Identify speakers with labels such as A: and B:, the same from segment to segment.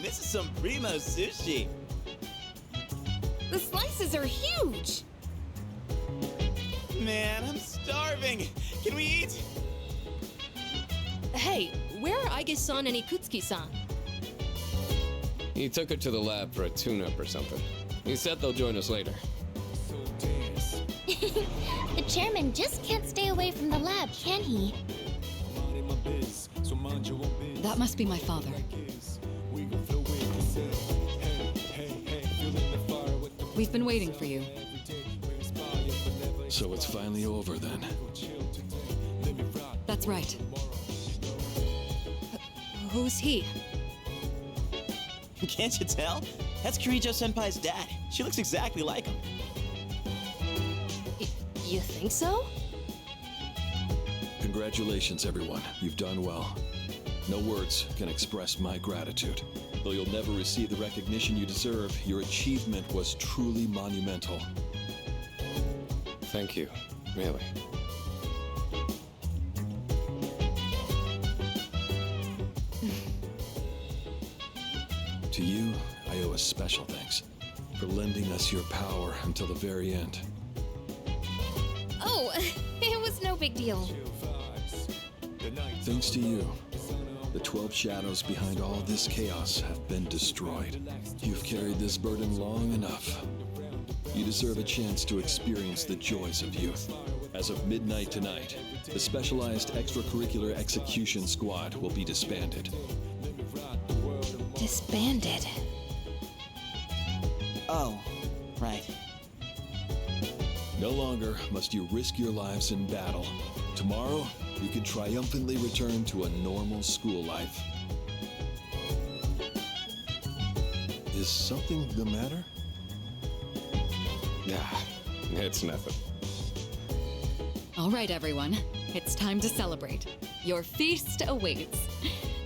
A: this is some primo sushi.
B: The slices are huge!
A: Man, I'm starving. Can we eat?
B: Hey, where are Aige-san and Ikutsuki-san?
C: He took her to the lab for a tune-up or something. He said they'll join us later.
D: The chairman just can't stay away from the lab, can he?
E: That must be my father. We've been waiting for you.
F: So it's finally over then.
E: That's right. Who's he?
A: Can't you tell? That's Kirijo-senpai's dad. She looks exactly like him.
B: You think so?
F: Congratulations, everyone. You've done well. No words can express my gratitude. Though you'll never receive the recognition you deserve, your achievement was truly monumental.
C: Thank you, really.
F: To you, I owe a special thanks for lending us your power until the very end.
B: Oh, it was no big deal.
F: Thanks to you, the 12 shadows behind all this chaos have been destroyed. You've carried this burden long enough. You deserve a chance to experience the joys of youth. As of midnight tonight, the specialized extracurricular execution squad will be disbanded.
B: Disbanded.
A: Oh, right.
F: No longer must you risk your lives in battle. Tomorrow, you can triumphantly return to a normal school life. Is something the matter?
C: Nah, it's nothing.
E: All right, everyone. It's time to celebrate. Your feast awaits.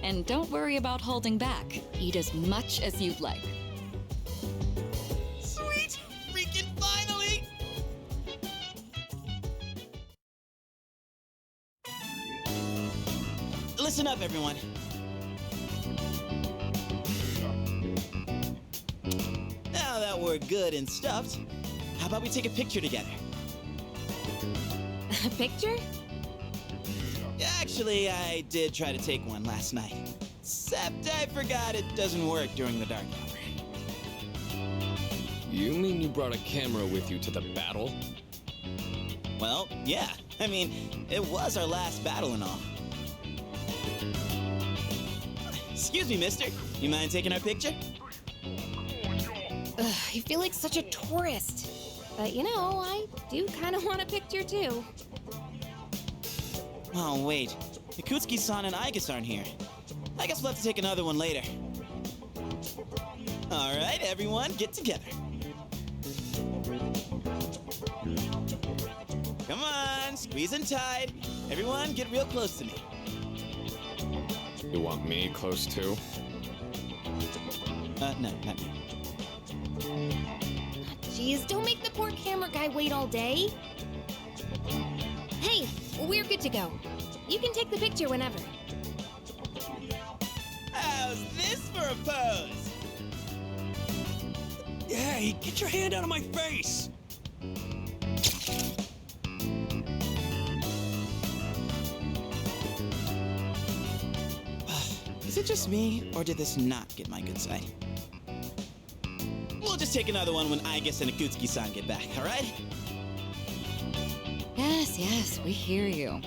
E: And don't worry about holding back. Eat as much as you'd like.
A: Sweet! Freaking finally! Listen up, everyone. Now that we're good and stuffed, how about we take a picture together?
B: A picture?
A: Actually, I did try to take one last night. Except I forgot it doesn't work during the dark hour.
C: You mean you brought a camera with you to the battle?
A: Well, yeah. I mean, it was our last battle and all. Excuse me, mister. You mind taking our picture?
B: Ugh, I feel like such a tourist. But you know, I do kind of want a picture too.
A: Oh, wait. Ikutsuki-san and Aige aren't here. I guess we'll have to take another one later. All right, everyone, get together. Come on, squeeze in tight. Everyone, get real close to me.
C: You want me close too?
A: No, not me.
B: Jeez, don't make the poor camera guy wait all day. Hey, we're good to go. You can take the picture whenever.
A: How's this for a pose?
G: Hey, get your hand out of my face!
A: Is it just me, or did this not get my good side? We'll just take another one when Aige and Ikutsuki-san get back, all right?
E: Yes, yes, we hear you.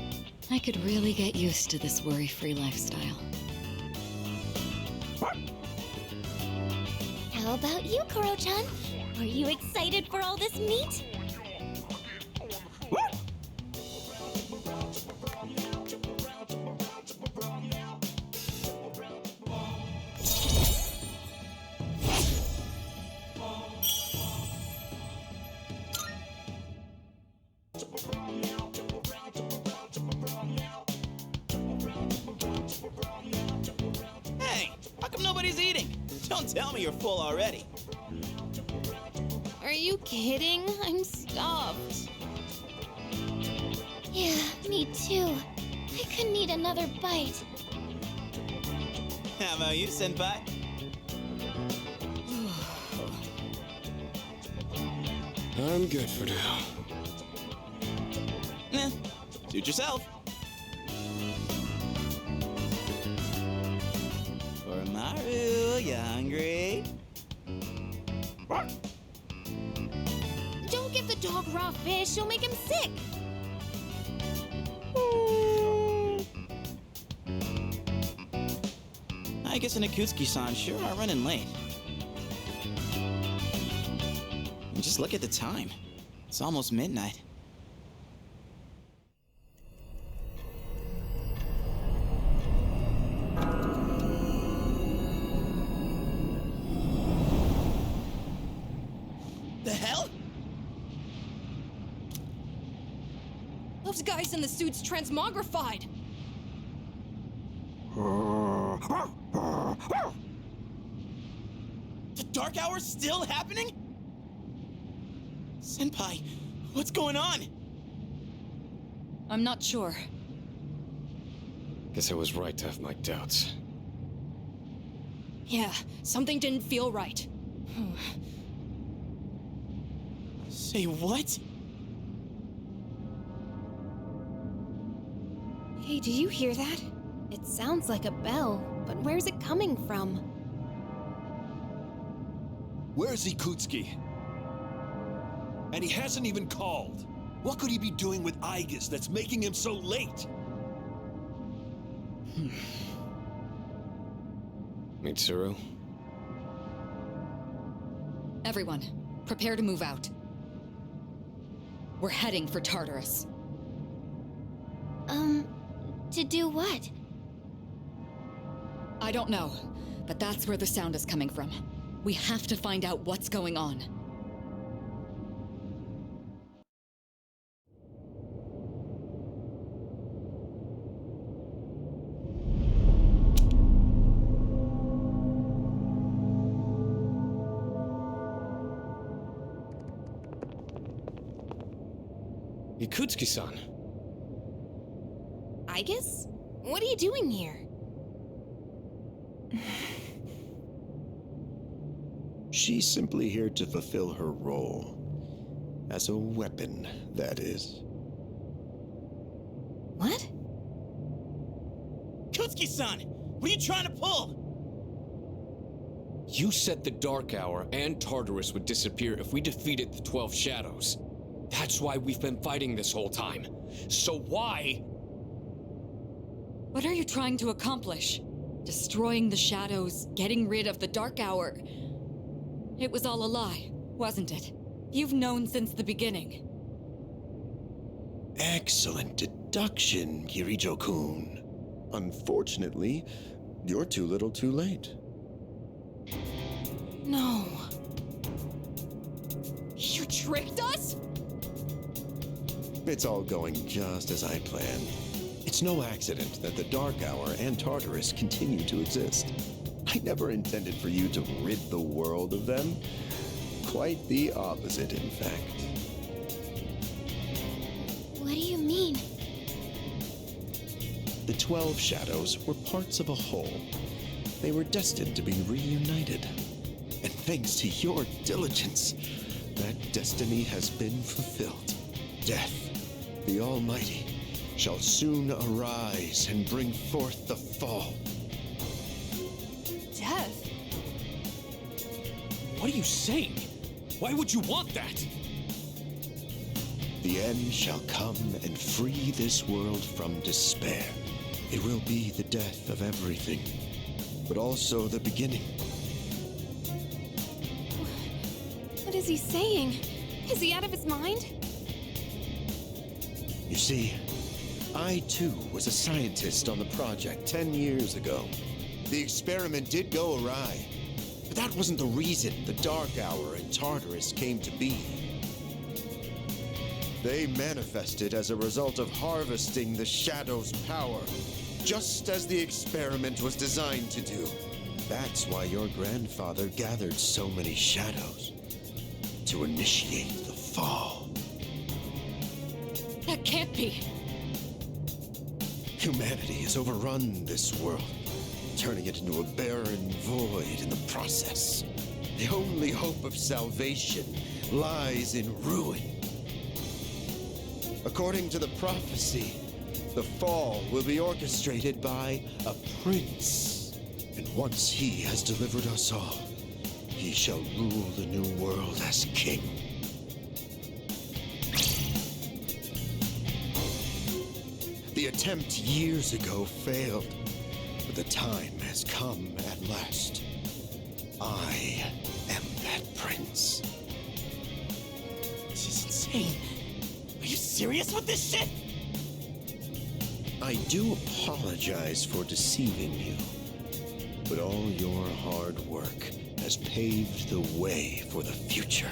E: I could really get used to this worry-free lifestyle.
D: How about you, Koro-chan? Are you excited for all this meat?
A: Hey, how come nobody's eating? Don't tell me you're full already.
B: Are you kidding? I'm stuffed.
D: Yeah, me too. I couldn't eat another bite.
A: How about you, senpai?
C: I'm good for now.
A: Suit yourself. For Maru, you hungry?
B: Don't give the dog raw fish, you'll make him sick.
A: I guess Akutsuki-san sure are running late. And just look at the time. It's almost midnight. The hell?
H: Those guys in the suits transmogrified.
A: The Dark Hour's still happening? Senpai, what's going on?
E: I'm not sure.
C: Guess I was right to have my doubts.
H: Yeah, something didn't feel right.
A: Say what?
B: Hey, do you hear that? It sounds like a bell, but where's it coming from?
F: Where's Ikutsuki?
G: And he hasn't even called. What could he be doing with Aigis that's making him so late?
C: Mitsuru?
E: Everyone, prepare to move out. We're heading for Tartarus.
D: To do what?
E: I don't know, but that's where the sound is coming from. We have to find out what's going on.
C: Ikutsuki-san.
B: Aigis? What are you doing here?
I: She's simply here to fulfill her role. As a weapon, that is.
B: What?
A: Kutsuki-san, what are you trying to pull?
C: You said the Dark Hour and Tartarus would disappear if we defeated the 12 Shadows. That's why we've been fighting this whole time. So why?
E: What are you trying to accomplish? Destroying the shadows, getting rid of the Dark Hour. It was all a lie, wasn't it? You've known since the beginning.
I: Excellent deduction, Kirijo-kun. Unfortunately, you're too little too late.
B: No.
H: You tricked us?
I: It's all going just as I planned. It's no accident that the Dark Hour and Tartarus continue to exist. I never intended for you to rid the world of them. Quite the opposite, in fact.
D: What do you mean?
I: The 12 Shadows were parts of a whole. They were destined to be reunited. And thanks to your diligence, that destiny has been fulfilled. Death, the Almighty, shall soon arise and bring forth the fall.
H: Death?
G: What are you saying? Why would you want that?
I: The end shall come and free this world from despair. It will be the death of everything, but also the beginning.
B: What is he saying? Is he out of his mind?
I: You see, I too was a scientist on the project 10 years ago. The experiment did go awry, but that wasn't the reason the Dark Hour and Tartarus came to be. They manifested as a result of harvesting the Shadow's power, just as the experiment was designed to do. That's why your grandfather gathered so many Shadows, to initiate the fall.
E: That can't be.
I: Humanity has overrun this world, turning it into a barren void in the process. The only hope of salvation lies in ruin. According to the prophecy, the fall will be orchestrated by a prince. And once he has delivered us all, he shall rule the new world as king. The attempt years ago failed, but the time has come at last. I am that prince.
A: This is insane. Are you serious with this shit?
I: I do apologize for deceiving you, but all your hard work has paved the way for the future.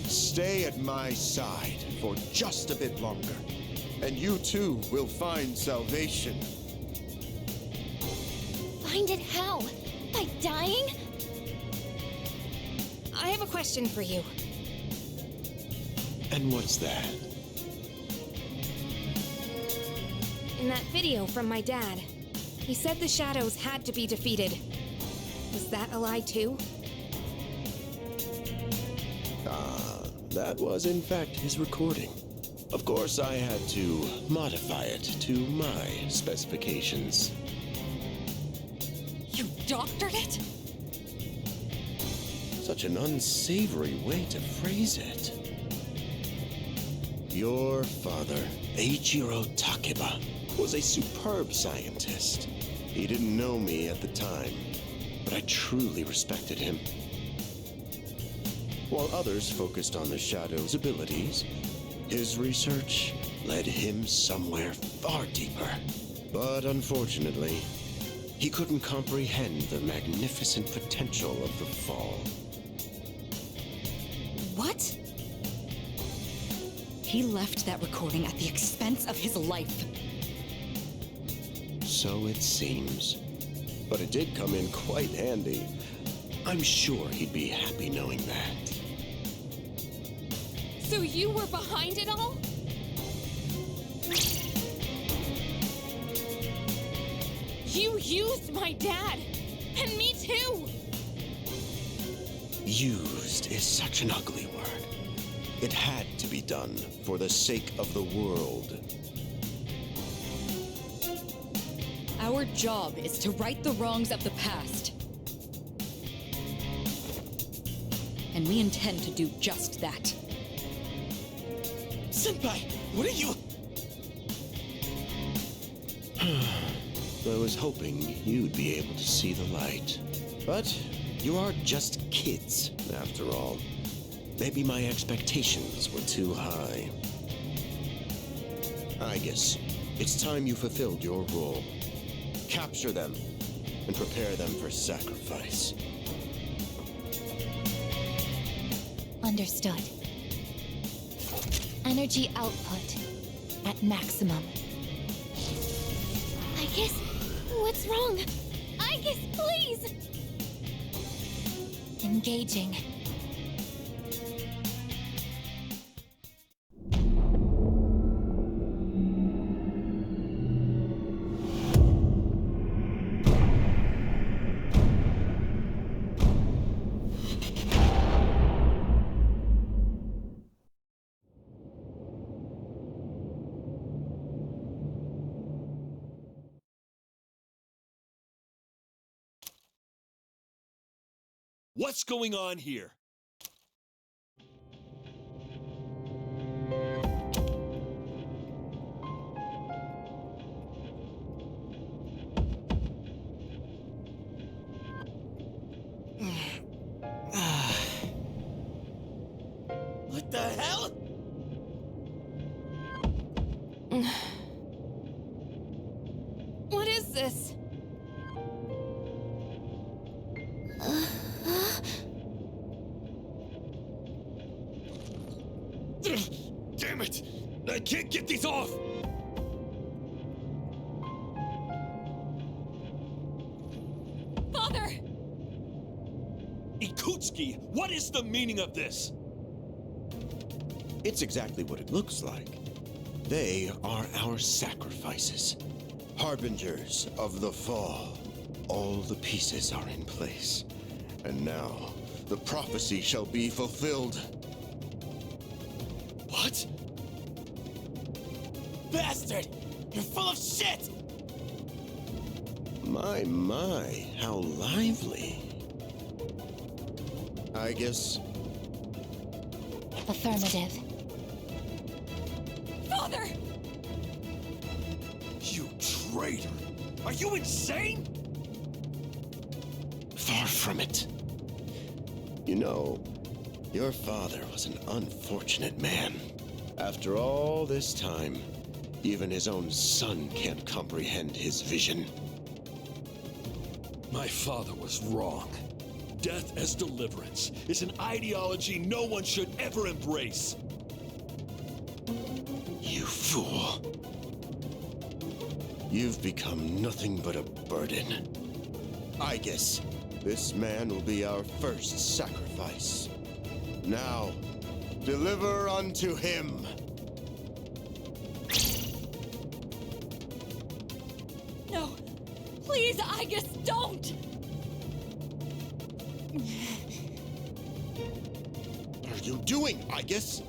I: Stay at my side for just a bit longer, and you too will find salvation.
D: Find it how? By dying?
B: I have a question for you.
I: And what's that?
B: In that video from my dad, he said the shadows had to be defeated. Was that a lie too?
I: That was in fact his recording. Of course, I had to modify it to my specifications.
E: You doctored it?
I: Such an unsavory way to phrase it. Your father, Eiichiro Takeba, was a superb scientist. He didn't know me at the time, but I truly respected him. While others focused on the Shadow's abilities, his research led him somewhere far deeper. But unfortunately, he couldn't comprehend the magnificent potential of the Fall.
E: What? He left that recording at the expense of his life.
I: So it seems. But it did come in quite handy. I'm sure he'd be happy knowing that.
B: So you were behind it all? You used my dad! And me too!
I: Used is such an ugly word. It had to be done for the sake of the world.
E: Our job is to right the wrongs of the past. And we intend to do just that.
A: Senpai, what are you...
I: I was hoping you'd be able to see the light. But you are just kids, after all. Maybe my expectations were too high. I guess it's time you fulfilled your role. Capture them and prepare them for sacrifice.
D: Understood. Energy output at maximum. I guess. What's wrong? I guess, please! Engaging.
G: What's going on here?
A: What the hell?
B: What is this?
C: Damn it! I can't get these off!
E: Father!
G: Ikutsuki, what is the meaning of this?
I: It's exactly what it looks like. They are our sacrifices, harbingers of the fall. All the pieces are in place, and now the prophecy shall be fulfilled.
A: bastard! You're full of shit!
I: My, how lively. I guess...
D: Affirmative.
E: Father!
G: You traitor! Are you insane?
I: Far from it. You know, your father was an unfortunate man. After all this time, even his own son can't comprehend his vision.
G: My father was wrong. Death as deliverance is an ideology no one should ever embrace.
I: You fool. You've become nothing but a burden. I guess this man will be our first sacrifice. Now, deliver unto him.
E: No! Please, Aegis, don't!
I: What are you doing, Aegis?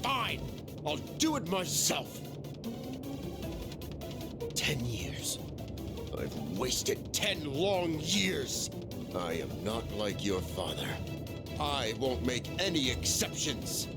I: Fine! I'll do it myself! 10 years. I've wasted 10 long years. I am not like your father. I won't make any exceptions.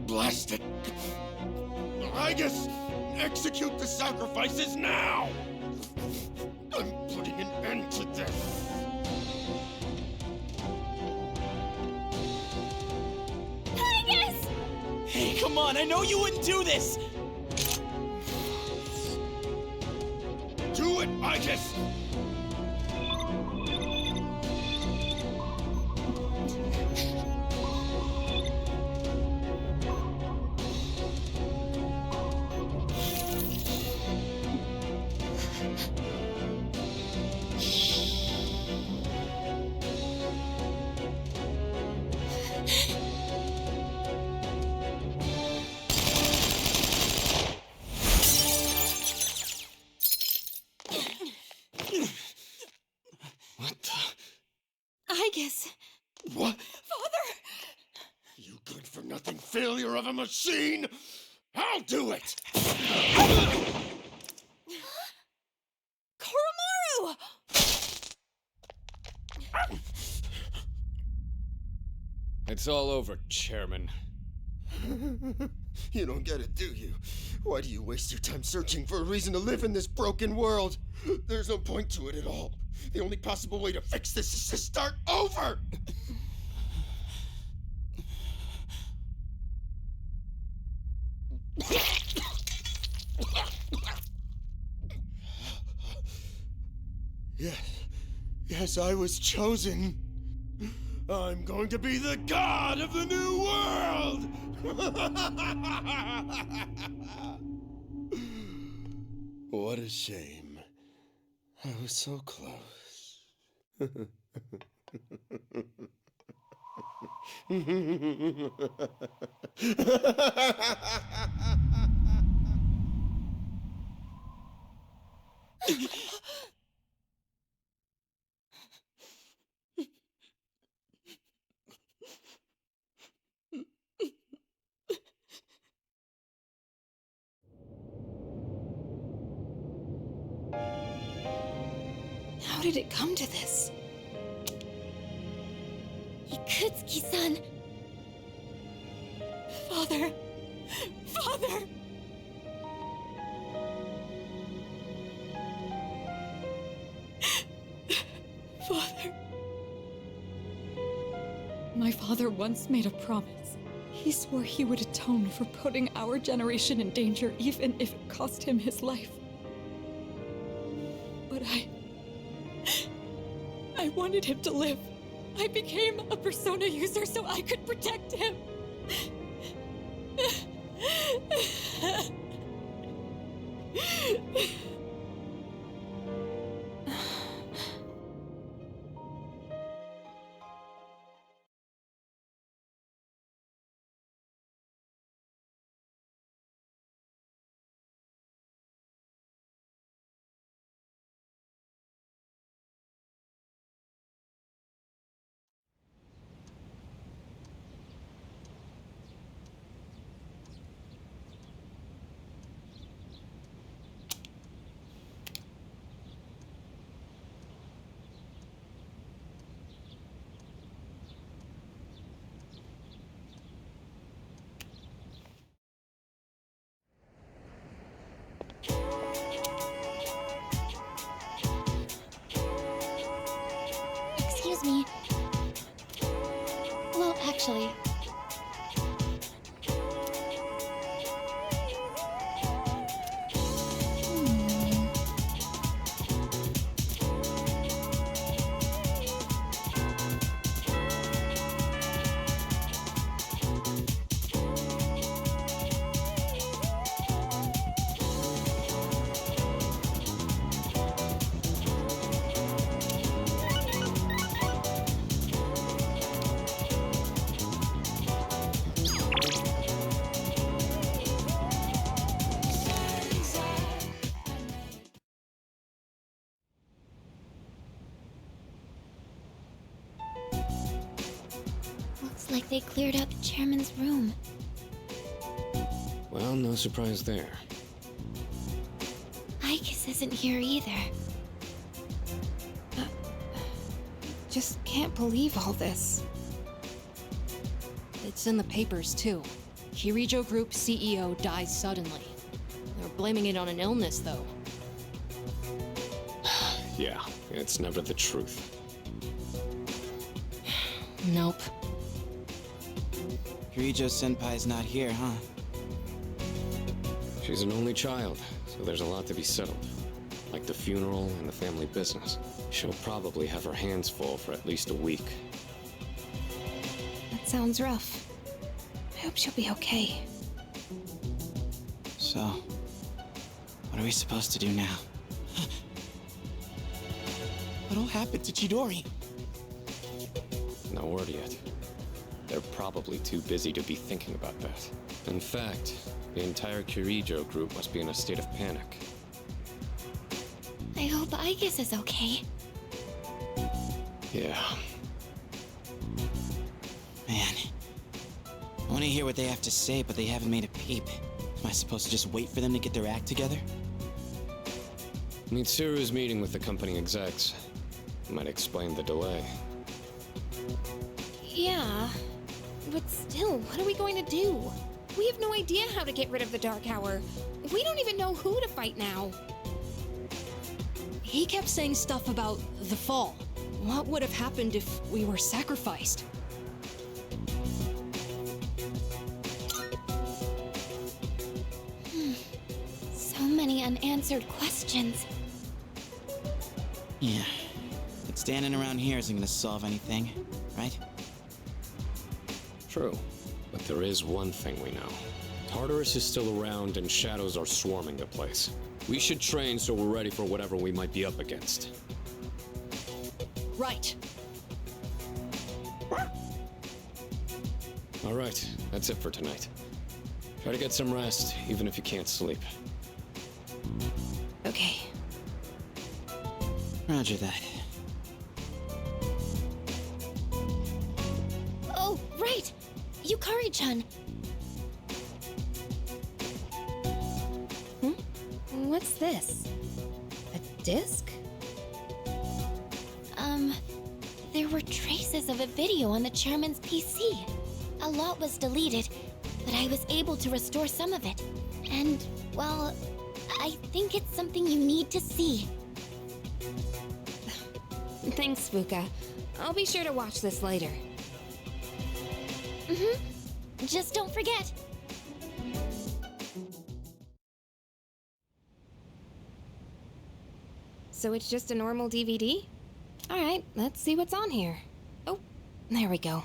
I: Blast it! Aegis, execute the sacrifices now! I'm putting an end to this!
D: Aegis!
A: Hey, come on, I know you wouldn't do this!
I: Do it, Aegis!
E: Aegis!
I: What?
E: Father!
I: You good-for-nothing failure of a machine! I'll do it!
E: Koromaru!
C: It's all over, Chairman.
I: You don't get it, do you? Why do you waste your time searching for a reason to live in this broken world? There's no point to it at all. The only possible way to fix this is to start over! Yes, I was chosen. I'm going to be the god of the new world! What a shame. I was so close.
B: How did it come to this?
D: Ikutsuki-san!
E: Father! Father! Father. My father once made a promise. He swore he would atone for putting our generation in danger, even if it cost him his life. But I wanted him to live. I became a persona user so I could protect him.
D: Excuse me. Well, actually... Looks like they cleared out the chairman's room.
C: Well, no surprise there.
D: Icus isn't here either.
B: Just can't believe all this.
H: It's in the papers, too. Kirijo Group CEO dies suddenly. They're blaming it on an illness, though.
C: Yeah, it's never the truth.
H: Nope.
A: Kirijo Senpai's not here, huh?
C: She's an only child, so there's a lot to be settled. Like the funeral and the family business. She'll probably have her hands full for at least a week.
B: That sounds rough. I hope she'll be okay.
A: So, what are we supposed to do now? What'll happen to Chidori?
C: No word yet. They're probably too busy to be thinking about that. In fact, the entire Kirijo group must be in a state of panic.
D: I hope Icus is okay.
C: Yeah.
A: Man, I want to hear what they have to say, but they haven't made a peep. Am I supposed to just wait for them to get their act together?
C: Mitsuru's meeting with the company execs. Might explain the delay.
B: Yeah, but still, what are we going to do? We have no idea how to get rid of the Dark Hour. We don't even know who to fight now.
H: He kept saying stuff about the fall. What would have happened if we were sacrificed?
D: So many unanswered questions.
A: Yeah. But standing around here isn't gonna solve anything, right?
C: True. But there is one thing we know. Tartarus is still around and shadows are swarming the place. We should train so we're ready for whatever we might be up against.
H: Right.
C: All right, that's it for tonight. Try to get some rest, even if you can't sleep.
B: Okay.
A: Roger that.
D: Oh, right! Yukari-chan!
B: What's this? A disc?
D: There were traces of a video on the chairman's PC. A lot was deleted, but I was able to restore some of it. And, well, I think it's something you need to see.
B: Thanks, Fuka. I'll be sure to watch this later.
D: Just don't forget.
B: So it's just a normal DVD? Alright, let's see what's on here. Oh, There we go.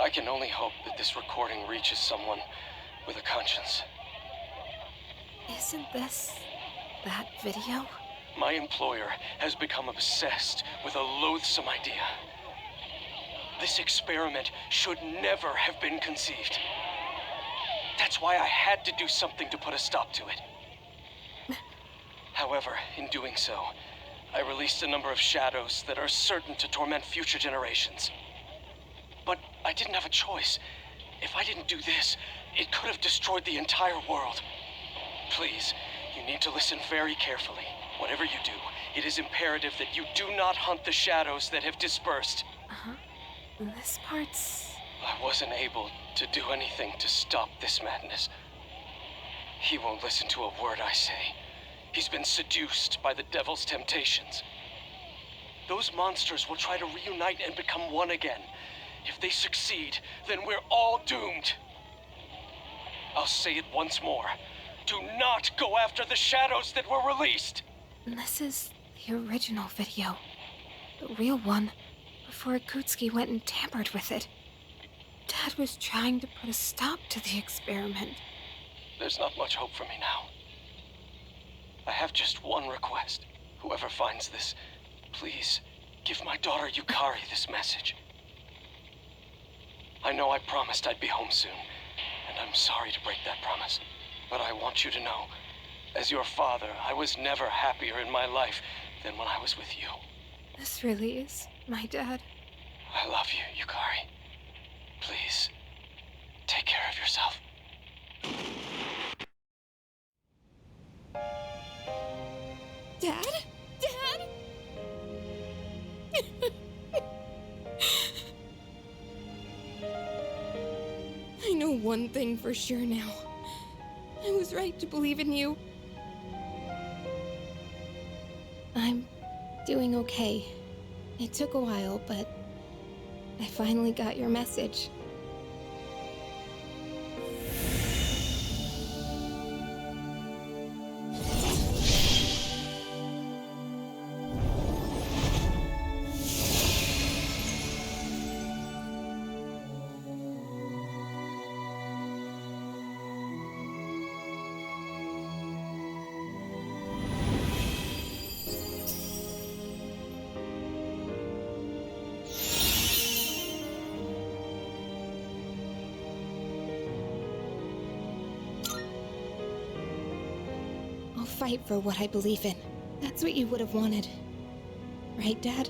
C: I can only hope that this recording reaches someone with a conscience.
B: Isn't this that video?
C: My employer has become obsessed with a loathsome idea. This experiment should never have been conceived. That's why I had to do something to put a stop to it. However, in doing so, I released a number of shadows that are certain to torment future generations. But I didn't have a choice. If I didn't do this, it could have destroyed the entire world. Please, you need to listen very carefully. Whatever you do, it is imperative that you do not hunt the shadows that have dispersed.
B: This part's...
C: I wasn't able to do anything to stop this madness. He won't listen to a word I say. He's been seduced by the devil's temptations. Those monsters will try to reunite and become one again. If they succeed, then we're all doomed. I'll say it once more. Do not go after the shadows that were released!
B: This is the original video. The real one, before Akutsuki went and tampered with it. Dad was trying to put a stop to the experiment.
C: There's not much hope for me now. I have just one request. Whoever finds this, please give my daughter Yukari this message. I know I promised I'd be home soon, and I'm sorry to break that promise. But I want you to know, as your father, I was never happier in my life than when I was with you.
B: This really is my dad.
C: I love you, Yukari. Please, take care of yourself.
B: Dad? Dad? I know one thing for sure now. I was right to believe in you. I'm doing okay. It took a while, but I finally got your message. Fight for what I believe in. That's what you would have wanted. Right, Dad?